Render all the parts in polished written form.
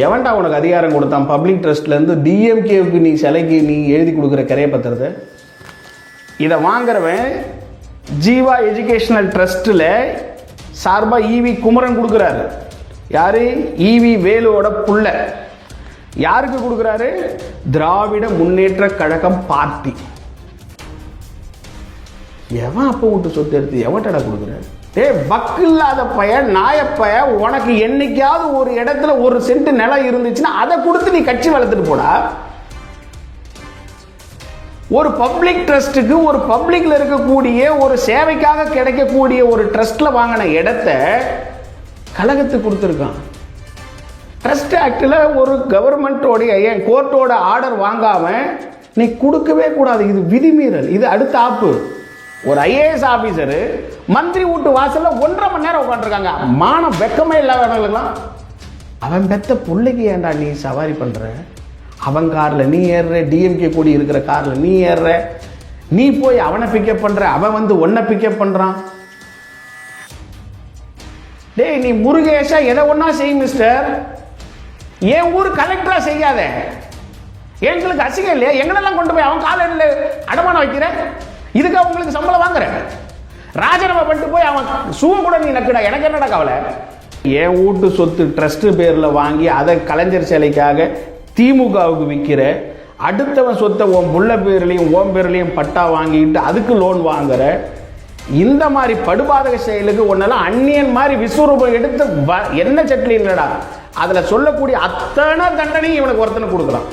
எவன்டா உனக்கு அதிகாரம் கொடுத்தான்? பப்ளிக் ட்ரஸ்ட்லேருந்து டிஎம்கேவுக்கு நீ சிலைக்கு நீ எழுதி கொடுக்குற கரைய பத்திரத்தை இதை வாங்குறவன் ஜீவா எஜுகேஷனல் ட்ரஸ்ட்டில் சார்பாக ஈவி குமரன் கொடுக்குறாரு. யாரு? ஈவி வேலுவோட புள்ள. யாருக்கு கொடுக்குறாரு? திராவிட முன்னேற்ற கழகம் பார்ட்டி. எவன் அப்போ விட்டு சொத்து எடுத்து எவன்டா கொடுக்குறாரு? வக்கு இல்லாத பையன், நாயப்பைய, உனக்கு என்னைக்காவது ஒரு இடத்துல ஒரு சென்ட் நிலம் இருந்துச்சுன்னா அதை கொடுத்து நீ கட்சி வளர்த்துட்டு போடா. ஒரு பப்ளிக் ட்ரஸ்ட்டுக்கு, ஒரு பப்ளிக்ல இருக்கக்கூடிய ஒரு சேவைக்காக கிடைக்கக்கூடிய ஒரு ட்ரஸ்ட்ல வாங்கின இடத்த கழகத்துக்கு கொடுத்துருக்கான். ட்ரஸ்ட் ஆக்டில் ஒரு கவர்மெண்டோடைய கோர்ட்டோட ஆர்டர் வாங்காம நீ கொடுக்கவே கூடாது. இது விதிமீறல். இது அடுத்த ஆப்பு. ஒரு ஐஏஎஸ் ஆபீசரு மந்திரி வீட்டு வாசல்ல 1.5 மணி நேரம் உட்காந்துருக்காங்க. மானம் வெக்கமே இல்லாதவங்களுக்குலாம் அவன் பெத்த பிள்ளைக்கு ஏன்டா நீ சவாரி பண்ற? அவன் கார்ல நீ ஏறுற, டிஎம்கே கூடி இருக்கிற கார்ல நீ ஏறுற, நீ போய் அவனை பிக்கப் பண்ற, அவன் வந்து உன்னை பிக்கப் பண்றான். டேய், நீ முருகேஷா எதை ஒன்னா செய் மிஸ்டர். என் ஊர் கலெக்டரா செய்யாத. எங்களுக்கு அசிங்கம் இல்லையா? எங்களெல்லாம் கொண்டு போய் அவன் காலையில் அடமானம் வைக்கிற. இதுக்கு அவங்களுக்கு சம்பளம் வாங்குற. ராஜினாமா பண்ணிட்டு போய் அவன் சூவ கூட நீ நக்குடா. எனக்கு என்னடா கவலை? என் வீட்டு சொத்து ட்ரஸ்ட் பேர்ல வாங்கி அதை கலைஞர் சிலைக்காக திமுகவுக்கு விற்கிற. அடுத்தவன் சொத்தை உன் புள்ள பேர்லையும் ஓம் பேர்லையும் பட்டா வாங்கிட்டு அதுக்கு லோன் வாங்குற. இந்த மாதிரி படுபாதக செயலுக்கு ஒன்னெல்லாம் அந்நியன் மாதிரி விஸ்வரூபம் எடுத்து என்ன சட்லி இல்லடா. அதுல சொல்லக்கூடிய அத்தனை தண்டனையும் இவனுக்கு ஒருத்தனை கொடுக்கலாம்.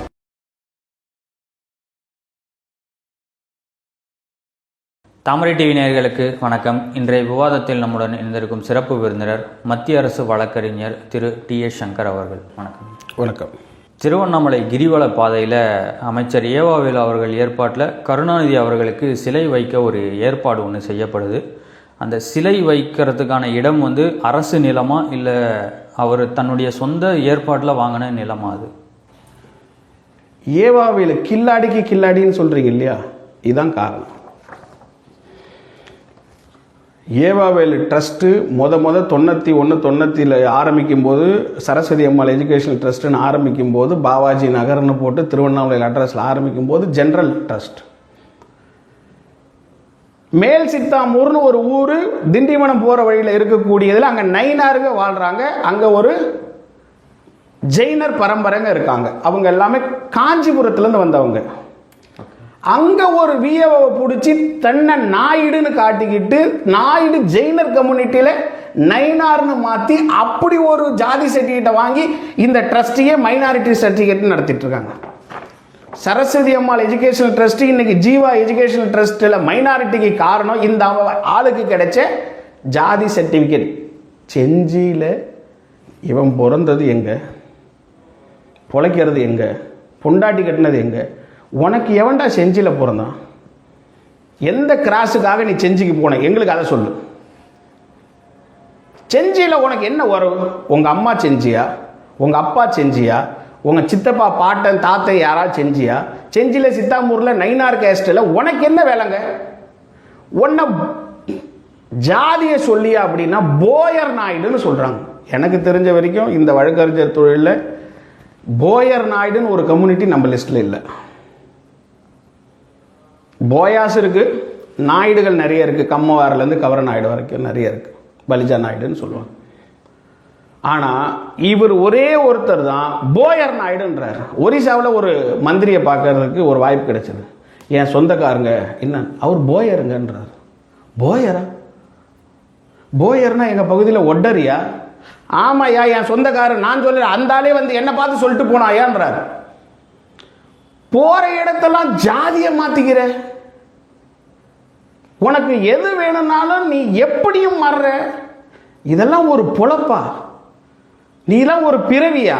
தாமரை டிவி நேயர்களுக்கு வணக்கம். இன்றைய விவாதத்தில் நம்முடன் இணைந்திருக்கும் சிறப்பு விருந்தினர் மத்திய அரசு வழக்கறிஞர் திரு டி.எஸ். சங்கர் அவர்கள். வணக்கம். வணக்கம். திருவண்ணாமலை கிரிவல பாதையில் அமைச்சர் ஏவாவேலு அவர்கள் ஏற்பாட்டில் கருணாநிதி அவர்களுக்கு சிலை வைக்க ஒரு ஏற்பாடு ஒன்று செய்யப்படுது. அந்த சிலை வைக்கிறதுக்கான இடம் வந்து அரசு நிலமா இல்லை அவர் தன்னுடைய சொந்த ஏற்பாட்டில் வாங்கின நிலமா? அது ஏவாவேலு கில்லாடிக்கு கில்லாடின்னு சொல்றீங்க இல்லையா? இதுதான் காரணம். ஏவாவேலு ட்ரஸ்ட்டு முத 91 ஆரம்பிக்கும் போது, சரஸ்வதி அம்மாள் எஜுகேஷனல் ட்ரஸ்ட்டுன்னு ஆரம்பிக்கும் போது, பாவாஜி நகர்னு போட்டு திருவண்ணாமலை அட்ரஸில் ஆரம்பிக்கும் போது ஜெனரல் ட்ரஸ்ட். மேல் சித்தாமூர்னு ஒரு ஊர் திண்டிவனம் போகிற வழியில் இருக்கக்கூடியதில் அங்கே நைனாருங்க வாழ்கிறாங்க. அங்கே ஒரு ஜெயினர் பரம்பரைங்க இருக்காங்க. அவங்க எல்லாமே காஞ்சிபுரத்துலேருந்து வந்தவங்க. அங்க ஒரு விஏவை பிடிச்சி தன்னை நாயுடுன்னு காட்டிக்கிட்டு நாயுடு ஜெயினர் கம்யூனிட்டியில நைனார்னு மாத்தி அப்படி ஒரு ஜாதி சர்டிஃபிகேட்டை வாங்கி இந்த ட்ரஸ்டியே மைனாரிட்டி சர்டிஃபிகேட் நடத்திட்டு இருக்காங்க. சரஸ்வதி அம்மாள் எஜுகேஷனல் ட்ரஸ்ட் இன்னைக்கு ஜீவா எஜுகேஷனல் ட்ரஸ்ட்ல மைனாரிட்டிக்கு காரணம் இந்த ஆளுக்கு கிடைச்ச ஜாதி சர்டிஃபிகேட். செஞ்சியில இவன் பிறந்தது எங்க, பொழைக்கிறது எங்க, பொண்டாட்டி கட்டினது எங்க? உனக்கு எவன்டா செஞ்சியில் பிறந்தான்? எந்த கிராஸுக்காக நீ செஞ்சிக்கு போன? எங்களுக்கு அதை சொல்லு. செஞ்சியில் உனக்கு என்ன உறவு? உங்கள் அம்மா செஞ்சியா, உங்கள் அப்பா செஞ்சியா, உங்கள் சித்தப்பா பாட்டன் தாத்தை யாராவது செஞ்சியா? செஞ்சியில் சித்தாமூரில் நைனார் கேஸ்டில் உனக்கு என்ன வேலைங்க? உன்னை ஜாதியை சொல்லியா அப்படின்னா போயர் நாயுடுன்னு சொல்கிறாங்க. எனக்கு தெரிஞ்ச வரைக்கும் இந்த வழக்கறிஞர் தொழிலில் போயர் நாயுடுன்னு ஒரு கம்யூனிட்டி நம்ம லிஸ்ட்டில் இல்லை. போயாஸ் இருக்கு, நாயுடுகள் நிறைய இருக்கு. கம்மவாரிலேருந்து கவர நாயுடு வரைக்கும் நிறைய இருக்கு. பலிஜா நாயுடுன்னு சொல்லுவாங்க. ஆனால் இவர் ஒரே ஒருத்தர் தான் போயர் நாயுடுன்றார். ஒரிசாவில் ஒரு மந்திரியை பார்க்கறதுக்கு ஒரு வாய்ப்பு கிடைச்சது. என் சொந்தக்காரங்க என்ன அவர் போயருங்கன்றார். போயரா? போயர்னா எங்கள் பகுதியில் ஒட்டரியா? ஆமாயா, என் சொந்தக்காரன். நான் சொல்ல அந்த ஆளே வந்து என்னை பார்த்து சொல்லிட்டு போனாயான்றார். போற இடத்தெல்லாம் ஜாதியை மாத்திக்கிற. உனக்கு எது வேணும்னாலும் நீ எப்படியும் மாறுற. இதெல்லாம் ஒரு பொழப்பா? நீலாம் ஒரு பிறவியா?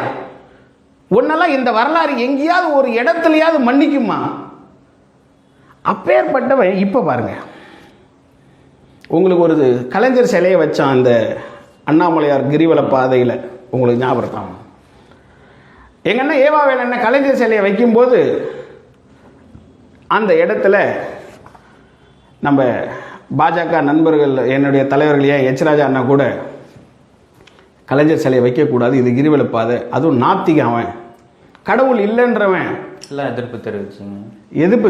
உன்னெல்லாம் இந்த வரலாறு எங்கேயாவது ஒரு இடத்துலயாவது மன்னிக்குமா? அப்பேற்பட்டவன் இப்ப பாருங்க, உங்களுக்கு ஒரு கலைஞர் சிலையை வச்சான் அந்த அண்ணாமலையார் கிரிவல பாதையில். உங்களுக்கு ஞாபகம்? எங்க அண்ணன் ஏவாவேலு அண்ணன் கலைஞர் சிலையை வைக்கும்போது அந்த இடத்துல நம்ம பாஜக நண்பர்கள், என்னுடைய தலைவர்கள், எச் ராஜா அண்ணா கூட கலைஞர் சிலையை வைக்கக்கூடாது, இது கிரிவல பாதை, அதுவும் நாத்திக, அவன் கடவுள் இல்லைன்றவன் எல்லாம் எதிர்ப்பு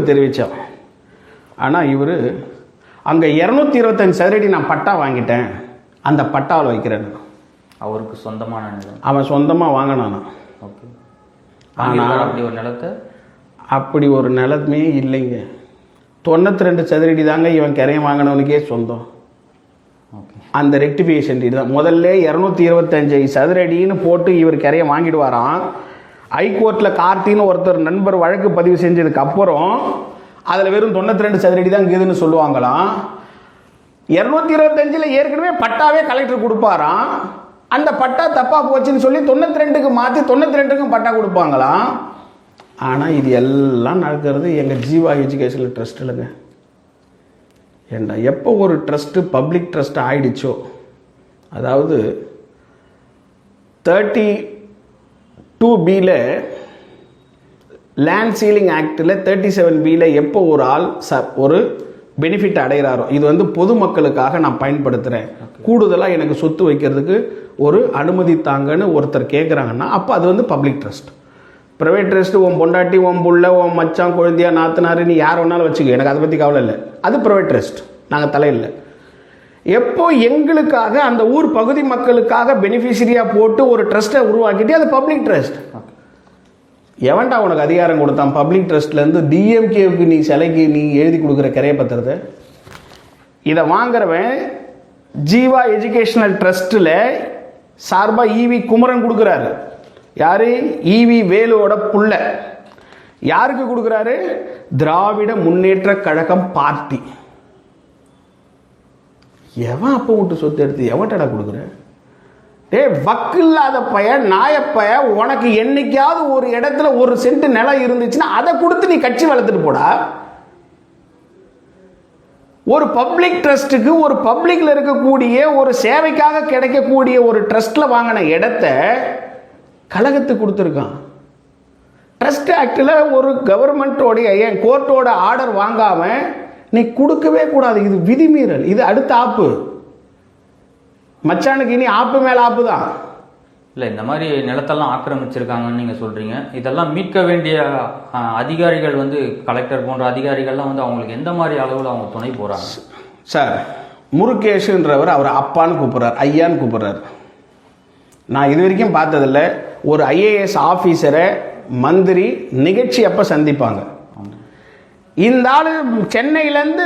தெரிவித்தான். ஆனால் இவர் அங்கே 225 சதுரடி நான் பட்டா வாங்கிட்டேன், அந்த பட்டாவில் வைக்கிறேன். அவருக்கு சொந்தமான நிலம், அவன் சொந்தமாக வாங்கினானா? ஓகே. ஆனால் அப்படி ஒரு நிலத்தை, அப்படி ஒரு நிலமே இல்லைங்க. 92 சதுரடி தாங்க இவன் கரையை வாங்கினவனுக்கே சொந்தம். அந்த ரெக்டிஃபிகேஷன் டீட் தான். முதல்ல 225 சதுரடின்னு போட்டு இவர் கரையை வாங்கிடுவாராம். ஹைகோர்ட்டில் கார்த்தின்னு ஒருத்தர் நண்பர் வழக்கு பதிவு செஞ்சதுக்கு அப்புறம் அதில் வெறும் 92 சதுரடி தான் இருக்குதுன்னு சொல்லுவாங்களாம். 225 ஏற்கனவே பட்டாவே கலெக்டர் கொடுப்பாராம். அந்த பட்டா தப்பாக போச்சுன்னு சொல்லி 92க்கு மாற்றி 92க்கும் பட்டா கொடுப்பாங்களாம். ஆனால் இது எல்லாம் நடக்கிறது எங்கள் ஜீவா எஜுகேஷனல் ட்ரஸ்ட் இல்லைங்க. ஏண்டா எப்போ ஒரு ட்ரஸ்ட்டு பப்ளிக் ட்ரஸ்ட் ஆயிடுச்சோ, அதாவது 32B லேண்ட் சீலிங் ஆக்டில் 37B எப்போ ஒரு ஆள் ஒரு பெனிஃபிட் அடைகிறாரோ, இது வந்து பொதுமக்களுக்காக நான் பயன்படுத்துகிறேன், கூடுதலாக எனக்கு சொத்து வைக்கிறதுக்கு ஒரு அனுமதி தாங்கன்னு ஒருத்தர் கேட்குறாங்கன்னா அப்போ அது வந்து பப்ளிக் ட்ரஸ்ட். ப்ரைவேட் ட்ரஸ்ட்டு உன் பொண்டாட்டி, உன் புள்ள, உன் மச்சான், குழந்தையா, நாத்தனார், நீ யார் வேணாலும் வச்சுக்கோ, எனக்கு அதை பற்றி கவலை இல்லை, அது ப்ரைவேட் ட்ரஸ்ட், நாங்கள் தலையில்லை. எப்போ எங்களுக்காக அந்த ஊர் பகுதி மக்களுக்காக பெனிஃபிஷரியாக போட்டு ஒரு ட்ரஸ்ட்டை உருவாக்கிட்டு அது பப்ளிக் ட்ரஸ்ட். எவன்டா உனக்கு அதிகாரம் கொடுத்தான் பப்ளிக் ட்ரஸ்ட்லேருந்து டிஎம்கேவுக்கு நீ சிலைக்கு நீ எழுதி கொடுக்குற கரையை பத்திரத்தை? இதை வாங்குறவன் ஜீவா எஜுகேஷனல் ட்ரஸ்ட்டில் சார்பாக ஈவி குமரன் கொடுக்குறாரு. யார்? ஈவி வேலுவோட புள்ள. யாருக்கு கொடுக்குறாரு? திராவிட முன்னேற்ற கழகம் பார்ட்டி. எவன் அப்போ விட்டு சொத்து எடுத்து எவன்டா கொடுக்குற? டே வக்கு இல்லாத பய நாயப்பய, உனக்கு என்னைக்காவது ஒரு இடத்துல ஒரு சென்ட் நிலம் இருந்துச்சுன்னா அதை கொடுத்து நீ கட்சி வளர்த்துட்டு போடா. ஒரு பப்ளிக் ட்ரஸ்ட்டுக்கு, ஒரு பப்ளிக்ல இருக்கக்கூடிய ஒரு சேவைக்காக கிடைக்கக்கூடிய ஒரு ட்ரஸ்ட்ல வாங்கின இடத்த கழகத்துக்கு கொடுத்துருக்கான். ட்ரஸ்ட் ஆக்டில் ஒரு கவர்மெண்ட்டோடைய ஏன் கோர்ட்டோட ஆர்டர் வாங்காம நீ கொடுக்கவே கூடாது. இது விதிமீறல். இது அடுத்த ஆப்பு. மச்சானுக்கு இனி ஆப்பு மேல ஆப்பு தான். இல்லை, இந்த மாதிரி நிலத்தெல்லாம் ஆக்கிரமிச்சிருக்காங்கன்னு நீங்கள் சொல்கிறீங்க. இதெல்லாம் மீட்க வேண்டிய அதிகாரிகள் வந்து கலெக்டர் போன்ற அதிகாரிகள்லாம் வந்து அவங்களுக்கு எந்த மாதிரி அளவில் அவங்க துணை போகிறாங்க? சார், முருகேஷுன்றவர் அவர் அப்பான்னு கூப்பிட்றாரு, ஐயான்னு கூப்பிட்றாரு. நான் இது வரைக்கும் பார்த்ததில்ல ஒரு ஐஏஎஸ் ஆஃபீஸரை மந்திரி நிகழ்ச்சி அப்போ சந்திப்பாங்க. இந்த ஆள் சென்னையிலேருந்து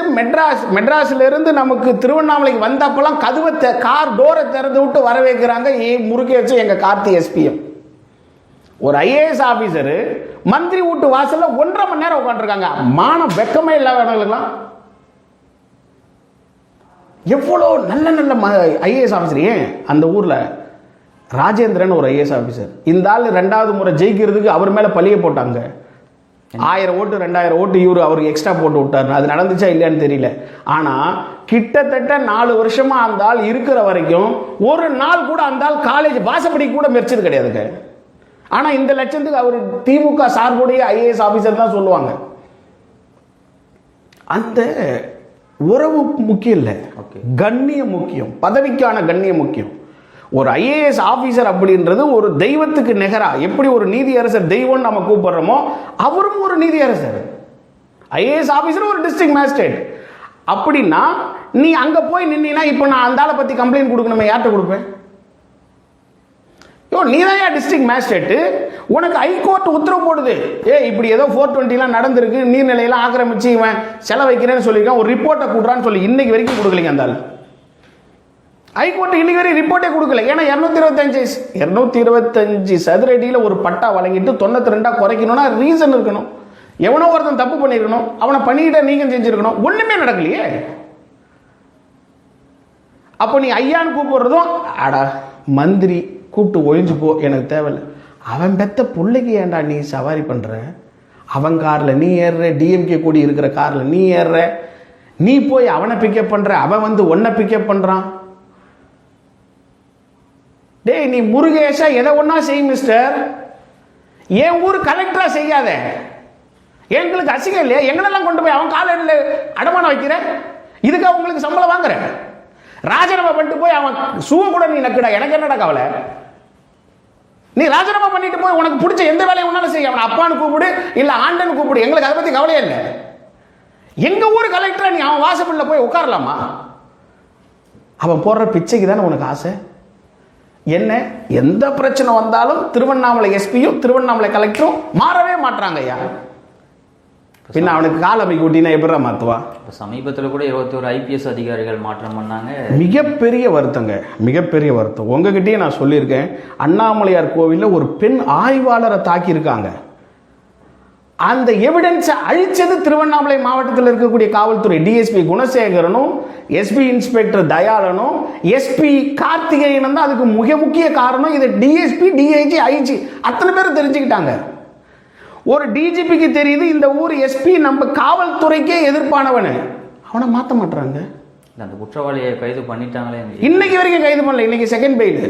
மெட்ராஸ்லேருந்து நமக்கு திருவண்ணாமலைக்கு வந்தப்பெல்லாம் கதவை கார் டோரை திறந்து விட்டு வரவேற்கிறாங்க. முருகேஷ் எங்கள் கார்த்தி எஸ்பிஎம். ஒரு ஐஏஎஸ் ஆஃபீஸரு மந்திரி வீட்டு வாசல்ல 1.5 மணி நேரம் உட்காந்துருக்காங்க. மானம் வெக்கமே இல்லாதவங்களுக்கெல்லாம். எவ்வளோ நல்ல நல்ல ஐஏஎஸ் ஆஃபீஸர். ஏன் அந்த ஊரில் ராஜேந்திரன் ஒரு ஐஏஎஸ் ஆஃபீஸர். இந்த ஆள் 2வது முறை ஜெயிக்கிறதுக்கு அவர் மேலே பழிய போட்டாங்க. 1000 ஓட்டு 2000 ஓட்டு இவரு அவருக்கு எக்ஸ்ட்ரா போட்டு விட்டாரு. அது நடந்துச்சா இல்லையான்னு தெரியல. ஆனால் கிட்டத்தட்ட 4 வருஷமா அந்த ஆள் இருக்கிற வரைக்கும் ஒரு நாள் கூட அந்த ஆள் காலேஜ் வாசப்படி கூட மெரிச்சது கிடையாதுங்க. ஆனால் இந்த லட்சத்துக்கு அவர் திமுக சார்புடைய ஐஏஎஸ் ஆஃபீஸர் தான் சொல்லுவாங்க. அந்த உறவு முக்கியம் இல்லை, கண்ணியம் முக்கியம், பதவிக்கான கண்ணியம் முக்கியம். ஒரு ஐஏஎஸ் ஆஃபீஸர் அப்படின்றது ஒரு தெய்வத்துக்கு நிகரா. எப்படி ஒரு நீதியரசர் தெய்வம்னு நம்ம கூப்பிடுறோமோ அவரும் ஒரு நீதியரசர். ஐஏஎஸ் ஆஃபீஸர் ஒரு டிஸ்ட்ரிக்ட் மேஜிஸ்ட்ரேட். அப்படின்னா நீ அங்க போய் நின்னா இப்போ நான் அந்த ஆளை பத்தி கம்ப்ளைண்ட் கொடுக்கணுமே, யார்கிட்ட கொடுப்பேன்? நீ தான் டிஸ்ட்ரிக்ட் மேஜிஸ்ட்ரேட். உனக்கு ஹைகோர்ட் உத்தரவு போடுது, இப்படி ஏதோ 420 நடந்திருக்கு, நீர்நிலையெல்லாம் ஆக்கிரமிச்சு இவன் செலவு வைக்கிறேன்னு சொல்லியிருக்கான், ஒரு ரிப்போர்ட்டை கொடுறான்னு சொல்லி இன்னைக்கு வரைக்கும் கொடுக்கலைங்க அந்த ஆள். ஹைகோர்ட் இன்னைக்கு வரை ரிப்போர்ட்டே கொடுக்கல. ஏன்னா 225 சதுரடியில் ஒரு பட்டா வழங்கிட்டு 92 குறைக்கணும்னா ரீசன் இருக்கணும். எவனோ ஒருத்தன் தப்பு பண்ணிருக்கணும், அவனை பண்ணிக்கிட்ட நீங்க செஞ்சிருக்கணும். ஒண்ணுமே நடக்கலையே. அப்போ நீ ஐயான்னு கூப்பிடுறதும், அடா மந்திரி கூப்பிட்டு ஒழிஞ்சு போ, எனக்கு தேவையில்லை. அவன் பெத்த பிள்ளைக்கு ஏன்டா நீ சவாரி பண்ற? அவன் கார்ல நீ ஏறுற, டிஎம்கே கூடி இருக்கிற கார்ல நீ ஏறுற, நீ போய் அவனை பிக்கப் பண்ற, அவன் வந்து உன்னை பிக்கப் பண்றான். டேய், நீ முருகேஷா எதை ஒன்னா செய் மிஸ்டர். என் ஊர் கலெக்டரா செய்யாத. எங்களுக்கு அசிங்கம் இல்லையா? எங்களெல்லாம் கொண்டு போய் அவன் காலையில் அடமானம் வைக்கிற. இதுக்கு உங்களுக்கு சம்பளம் வாங்குற. ராஜினாமா பண்ணிட்டு போய் அவன் ஷூவை கூட நீ நக்குடா, எனக்கு என்னடா கவலை? நீ ராஜினாமா பண்ணிட்டு போய் உனக்கு பிடிச்ச எந்த வேலையை ஒன்னாலும் செய்ய, அவன் அப்பான்னு கூப்பிடு இல்ல ஆண்டன்னு கூப்பிடு, எங்களுக்கு அதை பத்தி கவலையே இல்லை. எங்க ஊர் கலெக்டரா நீ அவன் வாசப்படியில் போய் உட்காரலாமா? அவன் போடுற பிச்சைக்கு தானே உனக்கு ஆசை. என்ன எந்த பிரச்சனை வந்தாலும் திருவண்ணாமலை எஸ்பியும் திருவண்ணாமலை கலெக்டரும் மாறவே மாட்டாங்க ஐயா. பின்ன அவனுக்கு காலமை கூட்டினா எப்படி மாத்துவான்? சமீபத்தில் கூட 21 IPS அதிகாரிகள் மாற்றம் பண்ணாங்க. மிகப்பெரிய வருத்தங்க, மிகப்பெரிய வருத்தம். உங்ககிட்டயே நான் சொல்லியிருக்கேன், அண்ணாமலையார் கோவிலில் ஒரு பெண் ஆய்வாளரை தாக்கியிருக்காங்க. அந்த எவிடன்ஸை அழிச்சது திருவண்ணாமலை மாவட்டத்தில் இருக்கக்கூடிய காவல்துறை டிஎஸ்பி குணசேகரனும் எஸ்பி இன்ஸ்பெக்டர் தயாளனும் எஸ்பி கார்த்திகேயனும் தான். அதுக்கு மிக முக்கிய காரணம் இதை டிஎஸ்பி டிஐஜி ஐஜி அத்தனை பேர் தெரிஞ்சுக்கிட்டாங்க. ஒரு டிஜிபிக்கு தெரியுது இந்த ஊர் எஸ்பி நம்ம காவல்துறைக்கே எதிர்ப்பானவனு, அவனை மாற்ற மாட்டாங்க. அந்த குற்றவாளியை கைது பண்ணிட்டாங்களே, இன்னைக்கு வரைக்கும் கைது பண்ணல. இன்னைக்கு செகண்ட் பெயில்,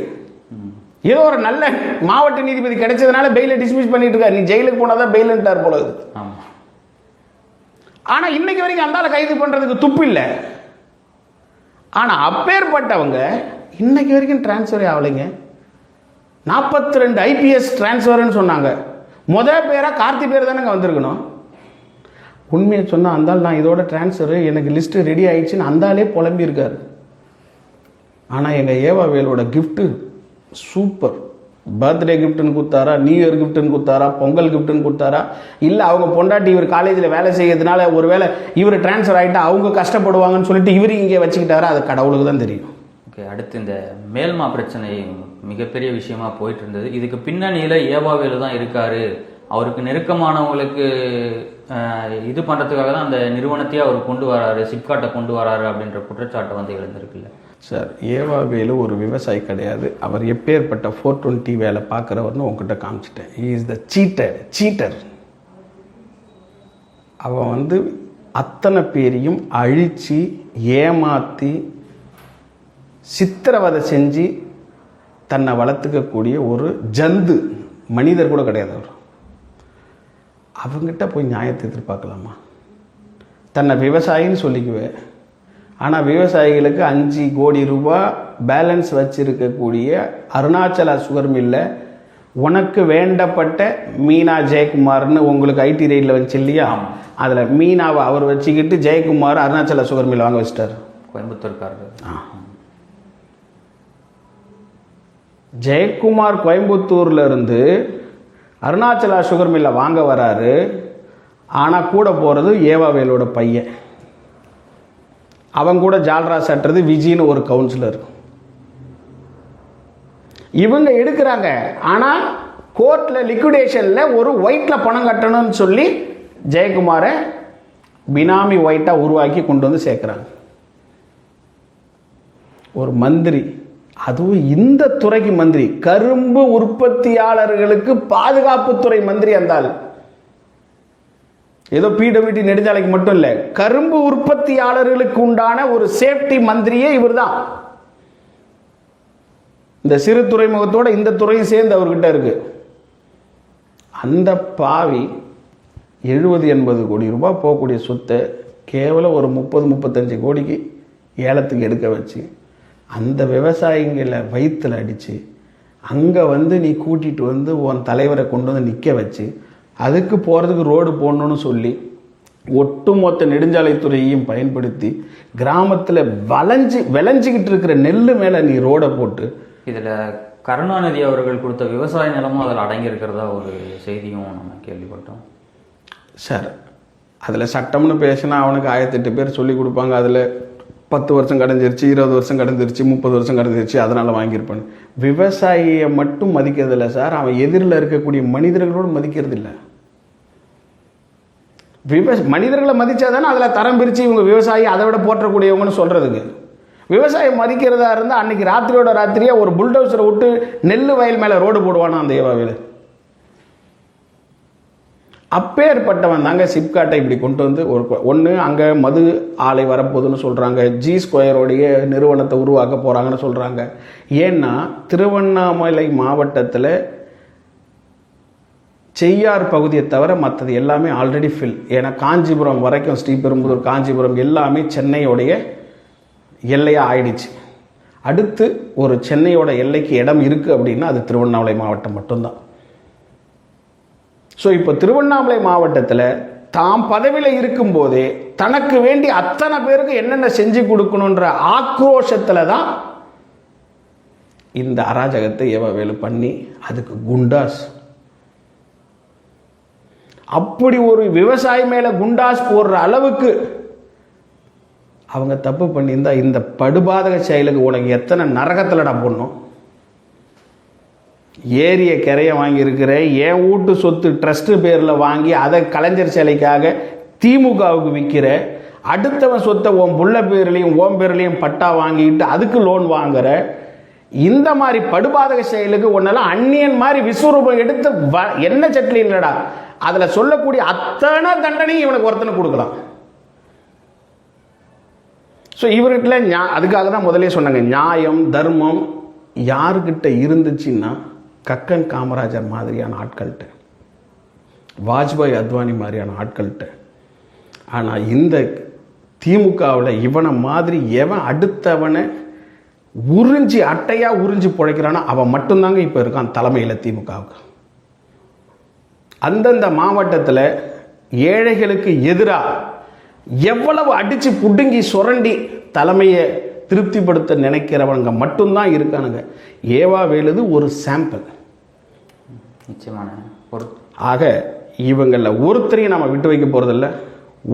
ஏதோ ஒரு நல்ல மாவட்ட நீதிபதி கிடைச்சதுனால பெயில டிஸ்மிஸ் பண்ணிட்டு இருக்காரு. நீ ஜெயிலுக்கு போனாதான் பெயில்ன்றார் போல. ஆனா இன்னைக்கு வரைக்கும் அந்த கைது பண்றதுக்கு துப்பு இல்லை. ஆனா அப்பேற்பட்டவங்க இன்னைக்கு வரைக்கும் டிரான்ஸ்ஃபரே ஆகலைங்க. 42 IPS டிரான்ஸ்ஃபர்னு சொன்னாங்க. பேரா கார்த்தி பேர் தானே வந்திருக்கணும். உண்மையை சொன்னா அந்தால் நான் இதோட டிரான்ஸ்ஃபர் எனக்கு லிஸ்ட் ரெடி ஆயிடுச்சுன்னு அந்தாலே புலம்பி இருக்காரு. ஆனா எங்க ஏவாவேலோட கிஃப்ட் சூப்பர். பர்த்டே கிஃப்ட்னு கொடுத்தாரா, நியூ இயர் கிஃப்ட்னு கொடுத்தாரா, பொங்கல் கிஃப்ட்னு கொடுத்தாரா, இல்ல அவங்க பொண்டாட்டி இவர் காலேஜில் வேலை செய்யறதுனால ஒருவேளை இவர் டிரான்ஸ்ஃபர் ஆகிட்டா அவங்க கஷ்டப்படுவாங்கன்னு சொல்லிட்டு இவர் இங்கே வச்சுக்கிட்டாரா, அது கடவுளுக்கு தான் தெரியும். ஓகே, அடுத்து இந்த மேல்மா பிரச்சனை மிகப்பெரிய விஷயமா போயிட்டு இருந்தது. இதுக்கு பின்னணியில் ஏவாவேலு தான் இருக்காரு, அவருக்கு நெருக்கமானவங்களுக்கு இது பண்ணுறதுக்காக தான் அந்த நிறுவனத்தையே அவர் கொண்டு வராரு, சிப்காட்டை கொண்டு வராரு அப்படின்ற குற்றச்சாட்டை வந்து எழுந்திருக்குல்ல சார். ஏவாவேலு ஒரு விவசாயி கிடையாது. அவர் எப்பேற்பட்ட 420 வேலை பார்க்குறவர்னு உங்ககிட்ட காமிச்சிட்டேன். He is the cheater. அவன் வந்து அத்தனை பேரையும் அழித்து ஏமாற்றி சித்திரவதை செஞ்சு தன்னை வளர்த்துக்கக்கூடிய ஒரு ஜந்து, மனிதர் கூட கிடையாது அவர். அவங்ககிட்ட போய் நியாயத்தை எதிர்பார்க்கலாமா? தன்னை விவசாயின்னு சொல்லிக்குவேன், ஆனால் விவசாயிகளுக்கு 5 கோடி ரூபாய் பேலன்ஸ் வச்சிருக்கக்கூடிய அருணாச்சலா சுகர் மில்ல உனக்கு வேண்டப்பட்ட மீனா ஜெயக்குமார்னு உங்களுக்கு ஐடி ரைடில் வச்சு இல்லையா, அதில் மீனாவை அவர் வச்சுக்கிட்டு ஜெயக்குமார் அருணாச்சலா சுகர் மில்ல வாங்க வச்சிட்டார். கோயம்புத்தூர்காரர் ஜெயக்குமார் கோயம்புத்தூர்ல இருந்து அருணாச்சலா சுகர் மில்ல வாங்க வராரு. ஆனால் கூட போகிறது ஏவாவேலோட பையன். அவங்க கூட ஜால்ரா சட்டுறது விஜின்னு ஒரு கவுன்சிலர். இவங்க எடுக்கிறாங்க. ஆனால் கோர்ட்டில் லிக்விடேஷனில் ஒரு ஒயிட்டில் பணம் கட்டணும்னு சொல்லி ஜெயக்குமாரை பினாமி ஒயிட்டாக உருவாக்கி கொண்டு வந்து சேர்க்குறாங்க. ஒரு மந்திரி, அதுவும் இந்த துறைக்கு மந்திரி, கரும்பு உற்பத்தியாளர்களுக்கு பாதுகாப்புத்துறை மந்திரி. அந்தால் ஏதோ பிடபிள்யூடி நெடுஞ்சாலைக்கு மட்டும் இல்லை, கரும்பு உற்பத்தியாளர்களுக்கு உண்டான ஒரு சேஃப்டி மந்திரியே இவர் தான். இந்த சிறு துறைமுகத்தோட இந்த துறையும் சேர்ந்து அவர்கிட்ட இருக்கு. அந்த பாவி 70-80 கோடி ரூபாய் போகக்கூடிய சொத்தை கேவலம் ஒரு 30-35 கோடிக்கு ஏலத்துக்கு எடுக்க வச்சு அந்த விவசாயிகளை வயிற்றில் அடித்து அங்கே வந்து நீ கூட்டிகிட்டு வந்து உன் தலைவரை கொண்டு வந்து நிற்க வச்சு அதுக்கு போகிறதுக்கு ரோடு போடணும்னு சொல்லி ஒட்டுமொத்த நெடுஞ்சாலைத்துறையையும் பயன்படுத்தி கிராமத்தில் விளைஞ்சிக்கிட்டு இருக்கிற நெல் மேலே நீ ரோடை போட்டு, இதில் கருணாநிதி அவர்கள் கொடுத்த விவசாய நிலமும் அதில் அடங்கியிருக்கிறதா ஒரு செய்தியும் நம்ம கேள்விப்பட்டோம் சார். அதில் சட்டம்னு பேசினா அவனுக்கு 1008 பேர் சொல்லி கொடுப்பாங்க. அதில் 10 வருஷம் கடந்துருச்சு, 20 வருஷம் கடந்துருச்சு, 30 வருஷம் கடந்துருச்சு, அதனால் வாங்கியிருப்பான். விவசாயியை மட்டும் மதிக்கிறதில்ல சார், அவன் எதிரில் இருக்கக்கூடிய மனிதர்களோடு மதிக்கிறது இல்லை. மனிதர்களை மதித்தா தானே அதில் தரம் பிரித்து இவங்க விவசாயி அதை விட போற்றக்கூடியவங்கன்னு சொல்கிறதுக்கு. விவசாயம் மதிக்கிறதா இருந்தால் அன்றைக்கி ராத்திரியோட ராத்திரியாக ஒரு புல்டோசரை விட்டு நெல் வயல் மேலே ரோடு போடுவானா அந்த ஏவாவில்? அப்பேற்பட்டவன் தாங்க சிப்காட்டை இப்படி கொண்டு வந்து ஒன்று அங்கே மது ஆலை வரப்போகுதுன்னு சொல்கிறாங்க, ஜி ஸ்கொயரோடைய நிறுவனத்தை உருவாக்க போகிறாங்கன்னு சொல்கிறாங்க. ஏன்னா திருவண்ணாமலை மாவட்டத்தில் செய்யார் பகுதியை தவிர மற்றது எல்லாமே ஆல்ரெடி ஃபில். ஏன்னா காஞ்சிபுரம் வரைக்கும், ஸ்ரீபெரும்புதூர், காஞ்சிபுரம் எல்லாமே சென்னையோடைய எல்லையாக ஆயிடுச்சு. அடுத்து ஒரு சென்னையோட எல்லைக்கு இடம் இருக்குது அப்படின்னா அது திருவண்ணாமலை மாவட்டம் மட்டும்தான். ஸோ இப்போ திருவண்ணாமலை மாவட்டத்தில் தாம் பதவியில் இருக்கும்போதே தனக்கு வேண்டி அத்தனை பேருக்கு என்னென்ன செஞ்சு கொடுக்கணுன்ற ஆக்ரோஷத்தில் தான் இந்த அராஜகத்தை ஏவாவேலு பண்ணி அதுக்கு குண்டாஸ், அப்படி ஒரு விவசாயி மேல குண்டாஸ் போடுற அளவுக்கு அவங்க தப்பு பண்ணியிருந்தா இந்த படுபாதக செயலுக்கு உனக்கு எத்தனை நரகத்திலடா போடணும்? ஏரிய கரைய வாங்கியிருக்கிற என் வீட்டு சொத்து ட்ரஸ்ட் பேரில் வாங்கி அதை கலைஞர் சிலைக்காக திமுகவுக்கு விற்கிற, அடுத்தவன் சொத்தை உன் புள்ள பேர்லையும் ஓம் பேர்லையும் பட்டா வாங்கிட்டு அதுக்கு லோன் வாங்குற, இந்த மாதிரி படுபாதக செயலுக்கு ஒன்னெல்லாம் அந்நியன் மாதிரி விஸ்வரூபம் எடுத்து என்ன சட்லி இல்லடா, அதில் சொல்லக்கூடிய அத்தனை தண்டனையும் இவனுக்கு ஒருத்தனை கொடுக்கலாம். ஸோ இவர்கிட்ட அதுக்காக தான் முதலே சொன்னாங்க, நியாயம் தர்மம் யாருக்கிட்ட இருந்துச்சுன்னா கக்கன் காமராஜர் மாதிரியான ஆட்கள்கிட்ட, வாஜ்பாய் அத்வானி மாதிரியான ஆட்கள்கிட்ட. ஆனால் இந்த திமுகவில் இவனை மாதிரி எவன் அடுத்தவனை உறிஞ்சி அட்டையாக உறிஞ்சி பிழைக்கிறானோ அவன் மட்டும்தாங்க இப்போ இருக்கான் தலைமையில் திமுகவுக்கு. அந்தந்த மாவட்டத்தில் ஏழைகளுக்கு எதிராக எவ்வளவு அடித்து புடுங்கி சுரண்டி தலைமையை திருப்திப்படுத்த நினைக்கிறவங்க மட்டும்தான் இருக்கானுங்க. ஏவாவேலு ஒரு சாம்பிள். நிச்சயமான ஆக இவங்களில் ஒருத்தரையும் நம்ம விட்டு வைக்க போகிறதில்ல.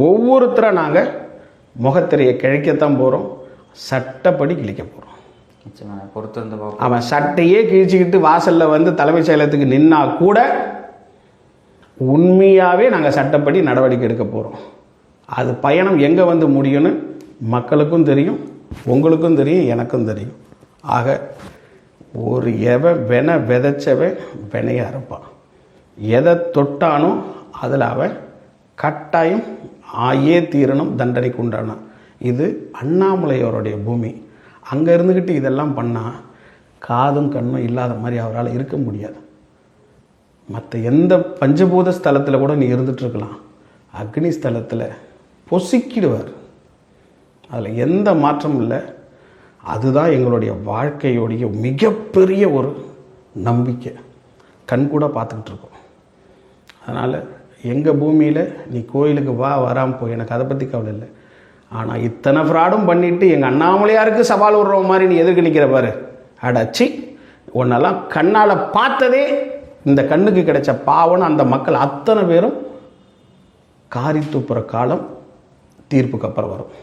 ஒவ்வொருத்தரை நாங்கள் முகத்திரையை கிழிக்கத்தான் போகிறோம், சட்டப்படி கிழிக்க போகிறோம். அவன் சட்டையே கிழிச்சிக்கிட்டு வாசலில் வந்து தலைமைச் செயலகத்துக்கு நின்னா கூட உண்மையாகவே நாங்கள் சட்டப்படி நடவடிக்கை எடுக்க போகிறோம். அது பயணம் எங்கே வந்து முடியும்னு மக்களுக்கும் தெரியும், உங்களுக்கும் தெரியும், எனக்கும் தெரியும். ஆக ஒரு வென விதைச்சவன் வினையாக இருப்பான். எதை தொட்டானோ அதில் அவன் கட்டாயம் ஆயே தீரணும், தண்டனைக்கு உண்டானான். இது அண்ணாமலையோருடைய பூமி. அங்கே இருந்துக்கிட்டு இதெல்லாம் பண்ணால் காதும் கண்ணும் இல்லாத மாதிரி அவரால் இருக்க முடியாது. மற்ற எந்த பஞ்சபூத ஸ்தலத்தில் கூட நீ இருந்துகிட்ருக்கலாம், அக்னி ஸ்தலத்தில் பொசுக்கிடுவார். அதில் எந்த மாற்றமும் இல்லை. அதுதான் எங்களுடைய வாழ்க்கையோடைய மிகப்பெரிய ஒரு நம்பிக்கை. கண்கூட பார்த்துக்கிட்டு இருக்கோம். அதனால் எங்கள் பூமியில் நீ கோயிலுக்கு வராமல் போய் எனக்கு அதை பற்றி கவலை இல்லை. ஆனால் இத்தனை ஃப்ராடும் பண்ணிவிட்டு எங்கள் அண்ணாமலையாருக்கு சவால் விடுற மாதிரி நீ எதிர்க்க நிற்கிற பாரு, அடச்சி உன்னெல்லாம் கண்ணால் பார்த்ததே இந்த கண்ணுக்கு கிடைச்ச பாவன்னு அந்த மக்கள் அத்தனை பேரும் காரி துப்புற காலம் தீர்ப்புக்கு அப்புறம் வரும்.